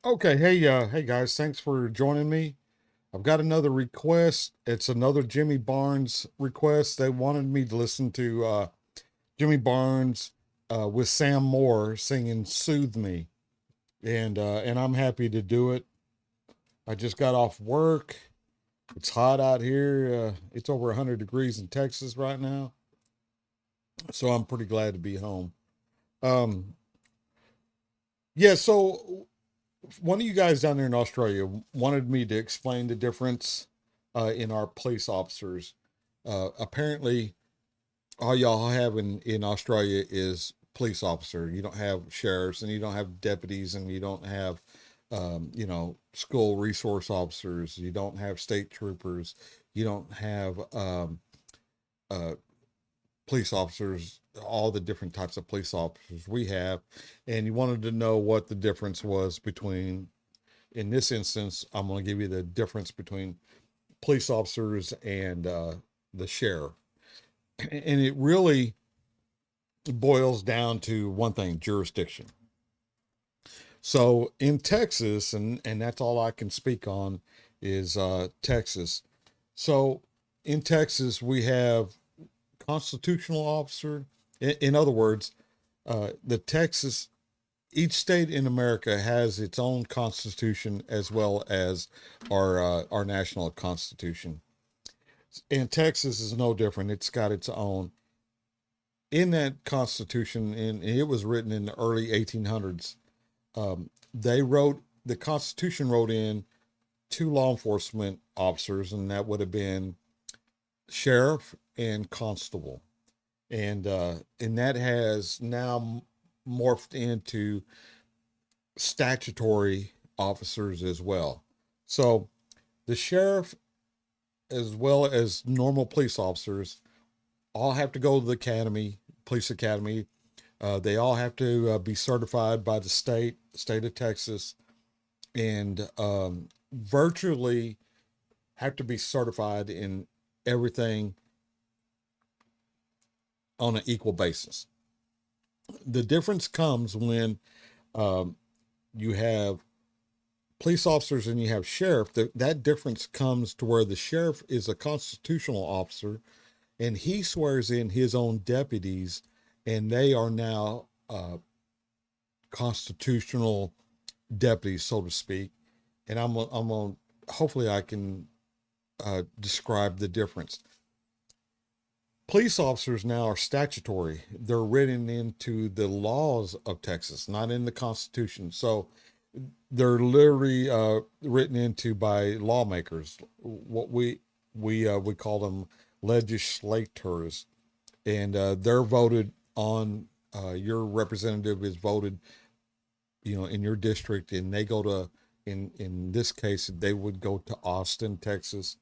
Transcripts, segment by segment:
Okay, hey guys, thanks for joining me. I've got another request. It's another Jimmy Barnes request. They wanted me to listen to Jimmy Barnes with Sam Moore singing "Soothe Me," and I'm happy to do it. I just got off work. It's hot out here. It's over 100 degrees in Texas right now, so I'm pretty glad to be home. Um, yeah, so one of you guys down there in Australia wanted me to explain the difference in our police officers. Apparently, all y'all have in Australia is police officer. You don't have sheriffs, and you don't have deputies, and you don't have, school resource officers. You don't have state troopers. You don't have uh, police officers, all the different types of police officers we have. And you wanted to know what the difference was between, in this instance, I'm going to give you the difference between police officers and the sheriff. And it really boils down to one thing: jurisdiction. So in Texas, and that's all I can speak on is Texas. So in Texas, we have constitutional officer. In other words, the Texas, each state in America has its own constitution as well as our national constitution. And Texas is no different. It's got its own. In that constitution, and it was written in the early 1800s. They wrote the Constitution wrote in two law enforcement officers, and that would have been sheriff and constable, and that has now morphed into statutory officers as well. So the sheriff, as well as normal police officers, all have to go to the academy, police academy. They all have to be certified by the state of Texas, and virtually have to be certified in everything on an equal basis. The difference comes when um, you have police officers and you have sheriff. That difference comes to where the sheriff is a constitutional officer, and he swears in his own deputies, and they are now constitutional deputies, so to speak. And I'm on. Hopefully, I can describe the difference. Police officers now are statutory. They're written into the laws of Texas, not in the Constitution. So they're literally written into by lawmakers. What we call them legislators, and they're voted on. Your representative is voted, in your district, and they go to, in this case, they would go to Austin, Texas,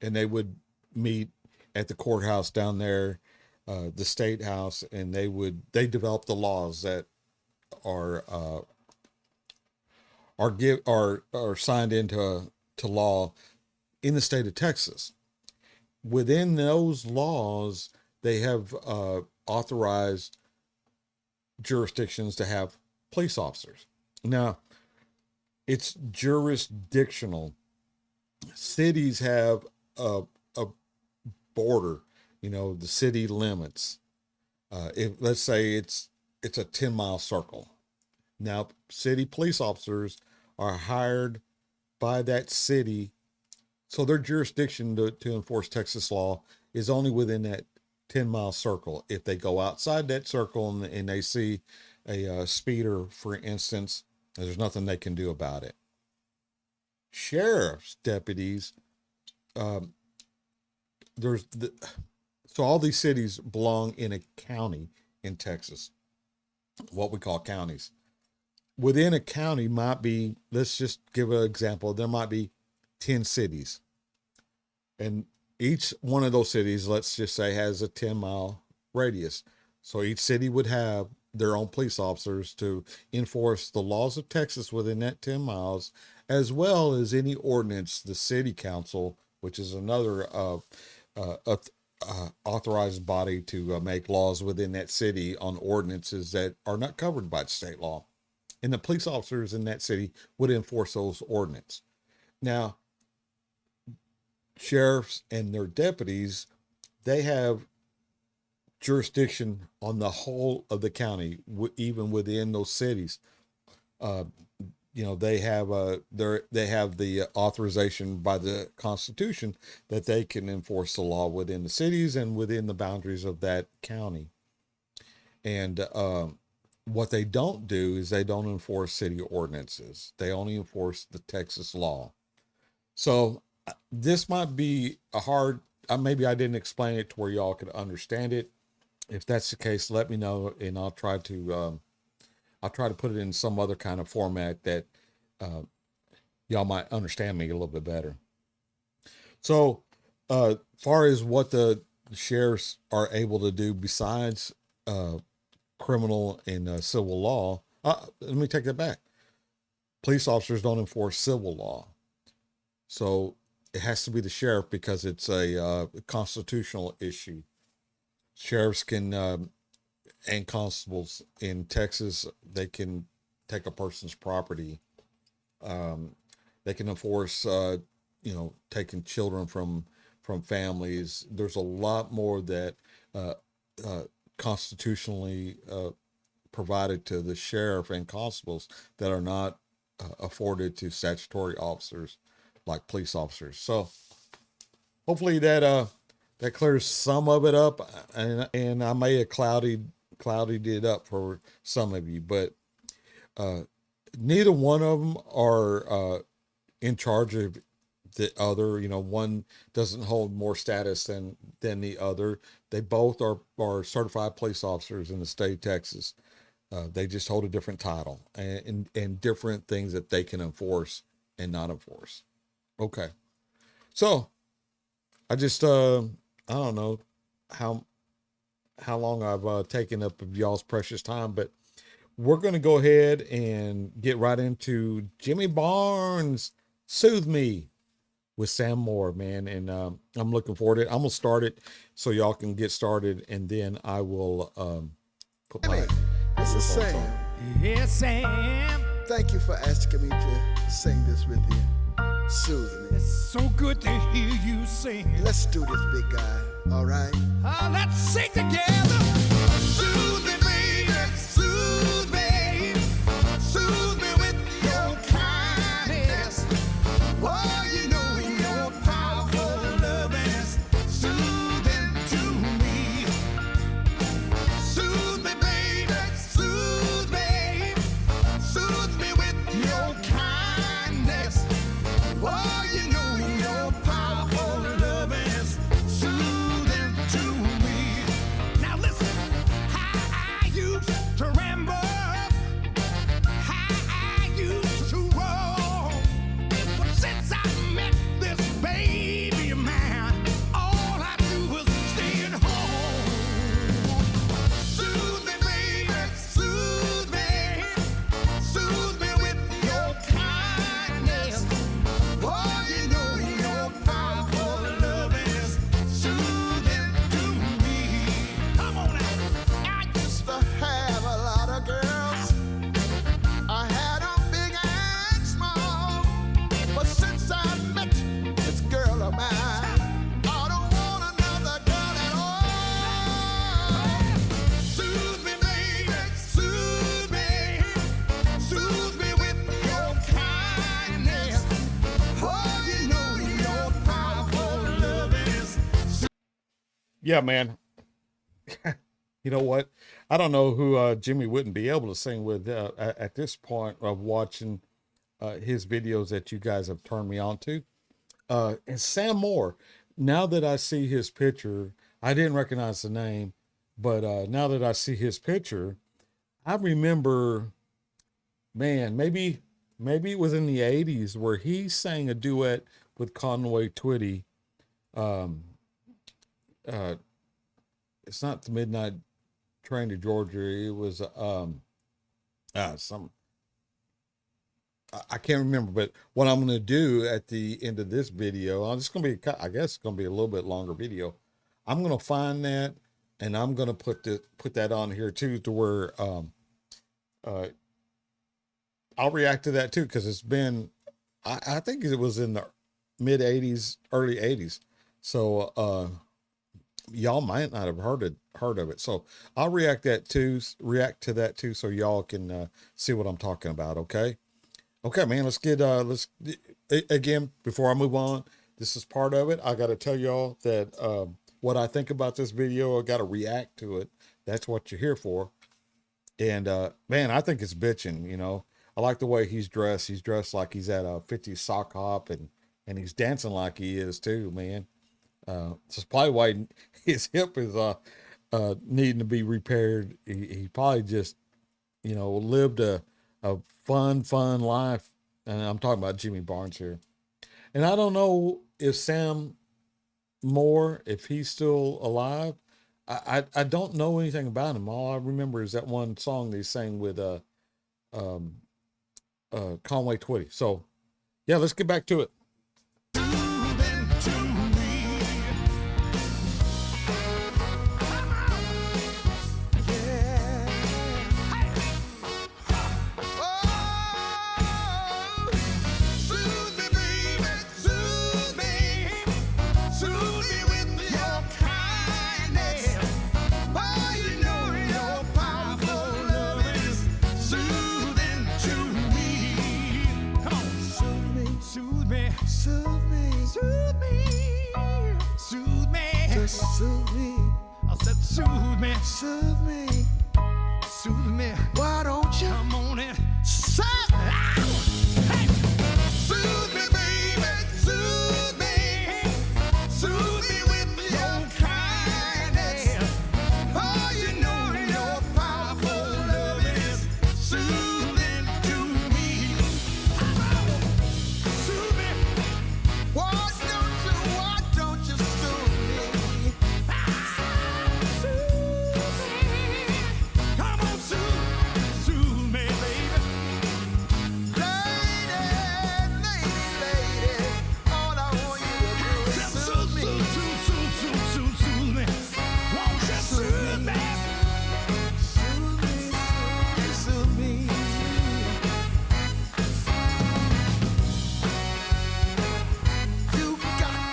and they would meet at the courthouse down there, the state house, and they develop the laws that are are signed into to law in the state of Texas. Within those laws, they have authorized jurisdictions to have police officers. Now, it's jurisdictional. Cities have a border, the city limits. If let's say it's a 10-mile circle. Now, city police officers are hired by that city, so their jurisdiction to enforce Texas law is only within that 10-mile circle. If they go outside that circle and they see a speeder, for instance, there's nothing they can do about it. Sheriff's deputies, um, there's the, so all these cities belong in a county in Texas, what we call counties. Within a county might be, let's just give an example, there might be 10 cities, and each one of those cities, let's just say, has a 10-mile radius. So each city would have their own police officers to enforce the laws of Texas within that 10 miles, as well as any ordinance the city council, which is another uh, authorized body to make laws within that city on ordinances that are not covered by state law. and the police officers in that city would enforce those ordinances. Now, sheriffs and their deputies, they have jurisdiction on the whole of the county, even within those cities. Uh, they have the authorization by the Constitution that they can enforce the law within the cities and within the boundaries of that county. And what they don't do is they don't enforce city ordinances. They only enforce the Texas law. So this might be a hard, maybe I didn't explain it to where y'all could understand it. If that's the case, let me know, and I'll try to put it in some other kind of format that y'all might understand me a little bit better. So, far as what the sheriffs are able to do besides criminal and civil law, let me take that back. Police officers don't enforce civil law. So it has to be the sheriff because it's a constitutional issue. Sheriffs can, and constables in Texas, they can take a person's property. They can enforce, taking children from families. There's a lot more that constitutionally provided to the sheriff and constables that are not afforded to statutory officers like police officers. So hopefully that clears some of it up, and I may have clouded it up for some of you, but neither one of them are in charge of the other. One doesn't hold more status than the other. They both are certified police officers in the state of Texas. They just hold a different title and different things that they can enforce and not enforce. Okay. So I just, I don't know how long I've taken up of y'all's precious time, but we're going to go ahead and get right into Jimmy Barnes' Soothe Me with Sam Moore, man. And I'm looking forward to it. I'm going to start it so y'all can get started, and then I will put my... This is Sam. Yes, Sam. Thank you for asking me to sing this with you. Soothe me. It's so good to hear you sing. Let's do this, big guy. All right? Let's sing together. Soothe me, baby. Soothe me. Soothe me with your kindness. Oh, you know your powerful love is soothing to me. Soothe me, baby. Soothe me. Soothe me with your kindness. Oh, you know your powerful love is soothing to me. Now listen, how I used to ramble, how I used to roll. But since I met this baby of mine, all I do is stay at home. Soothe me, baby, soothe me. Soothe me with your kindness. Oh, you know your powerful love is soothing to me. Come on now. I Used to have a lot of girls. I had them big and small. But since I met this girl of mine, I don't want another girl at all. soothe me, baby, soothe me. Soothe me with your kindness. Oh, you know your powerful love is Yeah, man. You know what? I don't know who Jimmy wouldn't be able to sing with at this point of watching his videos that you guys have turned me on to. And Sam Moore, now that I see his picture, I didn't recognize the name, but now that I see his picture, I remember, man, maybe it was in the 80s where he sang a duet with Conway Twitty. It's not the Midnight Train to Georgia. It was some, I can't remember, but what I'm going to do at the end of this video, I'm just going to be, I guess it's going to be a little bit longer video. I'm going to find that, and I'm going to put that on here too, to where I'll react to that too, because it's been, I think it was in the mid 80s, early 80s. So y'all might not have heard of it. So I'll react to that too, so y'all can see what I'm talking about. Okay. Okay, man, again, before I move on, this is part of it. I got to tell y'all that what I think about this video, I got to react to it. That's what you're here for. And man, I think it's bitching, you know. I like the way he's dressed. He's dressed like he's at a 50s sock hop, and he's dancing like he is too, man. This is probably why his hip is needing to be repaired. He probably just, you know, lived a fun life. And I'm talking about Jimmy Barnes here. And I don't know if Sam Moore, if he's still alive. I don't know anything about him. All I remember is that one song they sang with Conway Twitty. So yeah, let's get back to it. Soothe me. I said, soothe me. Soothe me. Soothe me. Why don't you come on in? Soothe hey. Soothe me, baby. Soothe me. Soothe me with your kindness. Oh, you know your powerful love is soothing to me. Soothe me. Why don't you soothe me? Come on, soothe me, baby. Lady, all I want you to do is soothe me. Soothe me. Won't you soothe me? Soothe me. You got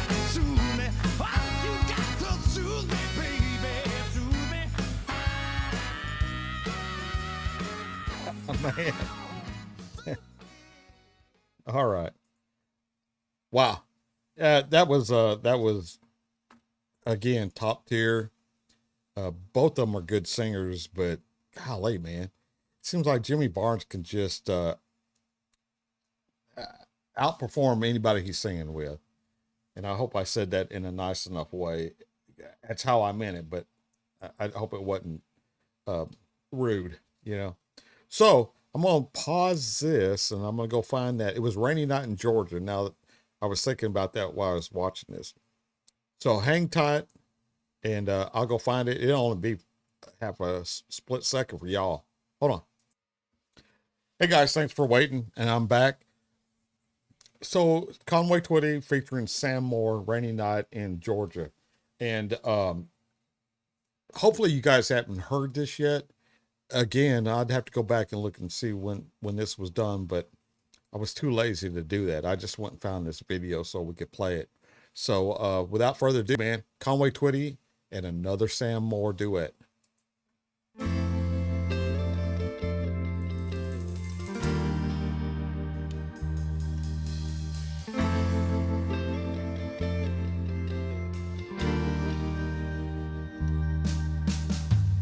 to soothe me. Oh, you got to soothe me, baby. Soothe me. Man. All right. Wow. That was again top tier. Both of them are good singers, but golly, man, it seems like Jimmy Barnes can just outperform anybody he's singing with. And I hope I said that in a nice enough way. That's how I meant it, but I hope it wasn't rude, you know. So I'm going to pause this and I'm going to go find that. It was Rainy Night in Georgia. Now, I was thinking about that while I was watching this. So hang tight and I'll go find it. It'll only be half a split second for y'all. Hold on. Hey guys, thanks for waiting. And I'm back. So Conway Twitty featuring Sam Moore, Rainy Night in Georgia. And hopefully you guys haven't heard this yet. Again, I'd have to go back and look and see when this was done, but I was too lazy to do that. I just went and found this video so we could play it. So without further ado, man, Conway Twitty and another Sam Moore duet.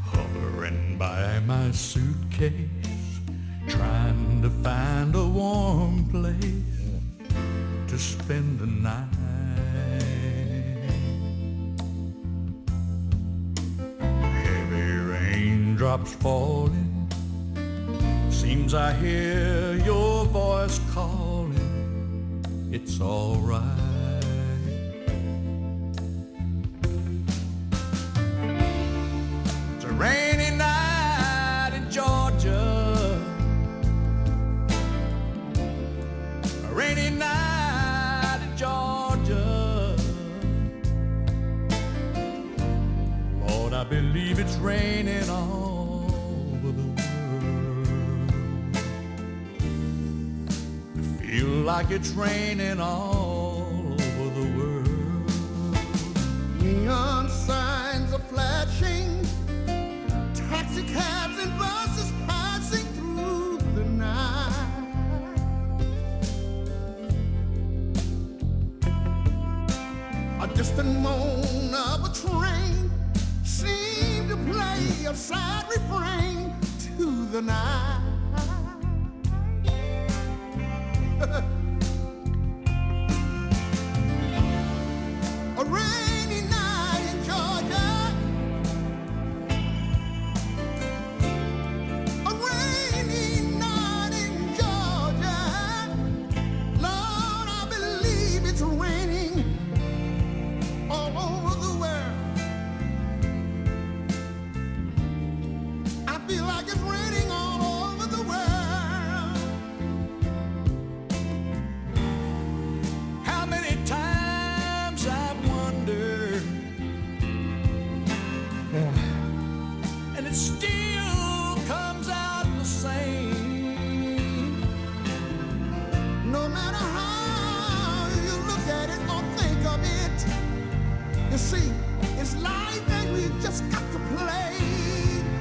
Hovering by my suitcase, trying to find a warm place to spend the night. Heavy raindrops falling, seems I hear your voice calling. It's all right. It's a rainy night in Georgia, a rainy night in Georgia. Lord, I believe it's raining all over the world. like it's raining all over the world. Neon signs are flashing, taxi cabs and buses passing through the night. A distant moan of a train seemed to play a sad refrain to the night. A rainy night in Georgia. A rainy night in Georgia. Lord, I believe it's raining all over the world. I feel like it's raining all over the world. How many times I've wondered, and it still comes out the same. No matter how you look at it or think of it, you see, it's life and we just got to play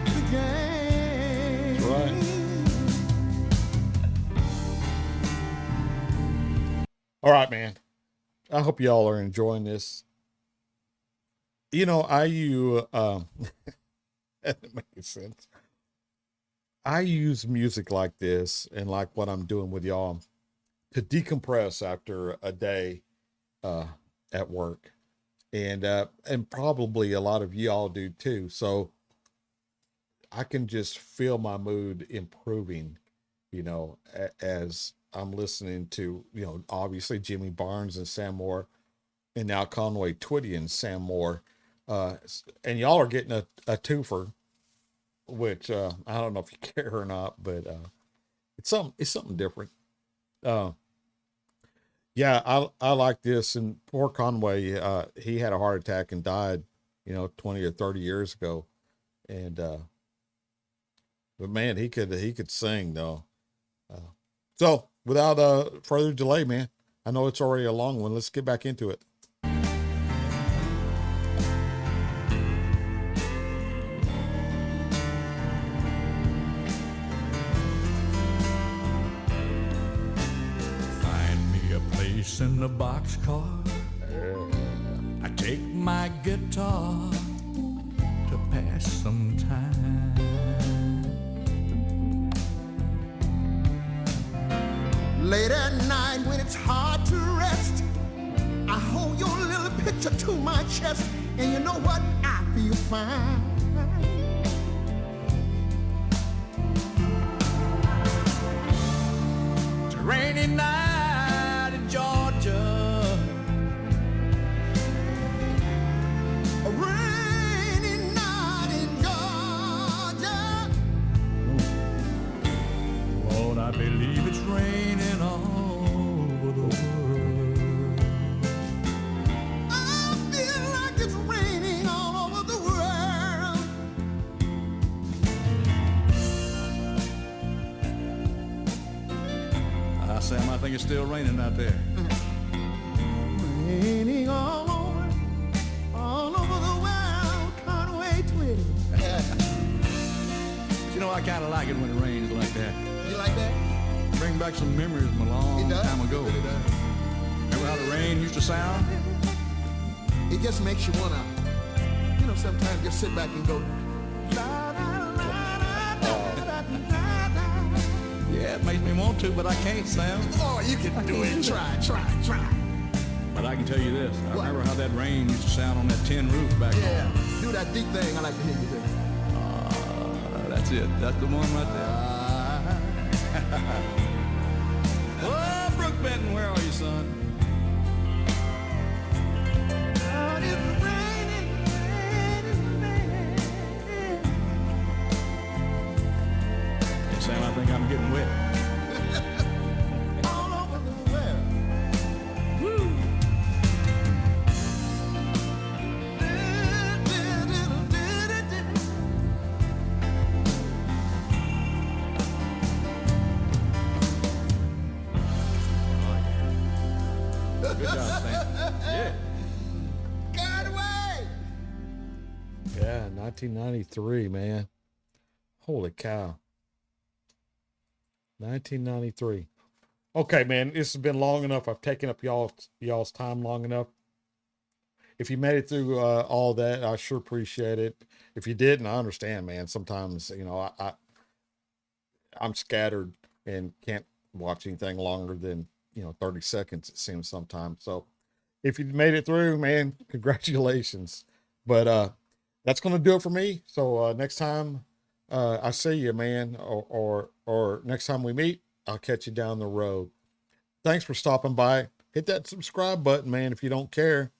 the game. That's right. All right, man. I hope y'all are enjoying this. You know, that makes sense. I use music like this and like what I'm doing with y'all to decompress after a day at work. And probably a lot of y'all do too. So I can just feel my mood improving, you know, as I'm listening to, you know, obviously Jimmy Barnes and Sam Moore, and now Conway Twitty and Sam Moore. And y'all are getting a twofer, which I don't know if you care or not, but it's something different. Yeah, I like this. And poor Conway, he had a heart attack and died, you know, 20 or 30 years ago. And but man, he could sing though. So without further delay, man, I know it's already a long one. Let's get back into it. Find me a place in the boxcar. I take my guitar to pass some time. Late at night when it's hard to rest, I hold your little picture to my chest, and you know what? I feel fine. It's a rainy night in Georgia. A rainy night in Georgia. Lord, I believe it's raining all over the world. I feel like it's raining all over the world. Sam, I think it's still raining out there. Raining all over the world. Conway Twitty. You know, I kind of like it when it rains like that. You like that? Bring back some memories from a long time ago. It really does. Remember how the rain used to sound? It just makes you wanna, you know, sometimes just sit back and go. Yeah, it makes me want to, but I can't, Sam. Oh, you can do it. Try. But I can tell you this. I What? remember how that rain used to sound on that tin roof back Yeah, home. do that deep thing. I like to hear you do. That's it. That's the one right there. Oh, Brooke Benton, where are you, son? Hey, Sam, I think I'm getting wet. All over the world. Woo! 1993, man. Holy cow. 1993. Okay, man, this has been long enough. I've taken up y'all's time long enough. If you made it through all that, I sure appreciate it. If you didn't, I understand, man. Sometimes, I'm scattered and can't watch anything longer than 30 seconds, it seems sometimes. So if you made it through, man, congratulations. But that's gonna do it for me. So next time I see you, man, or next time we meet, I'll catch you down the road. Thanks for stopping by. Hit that subscribe button, man, if you don't care.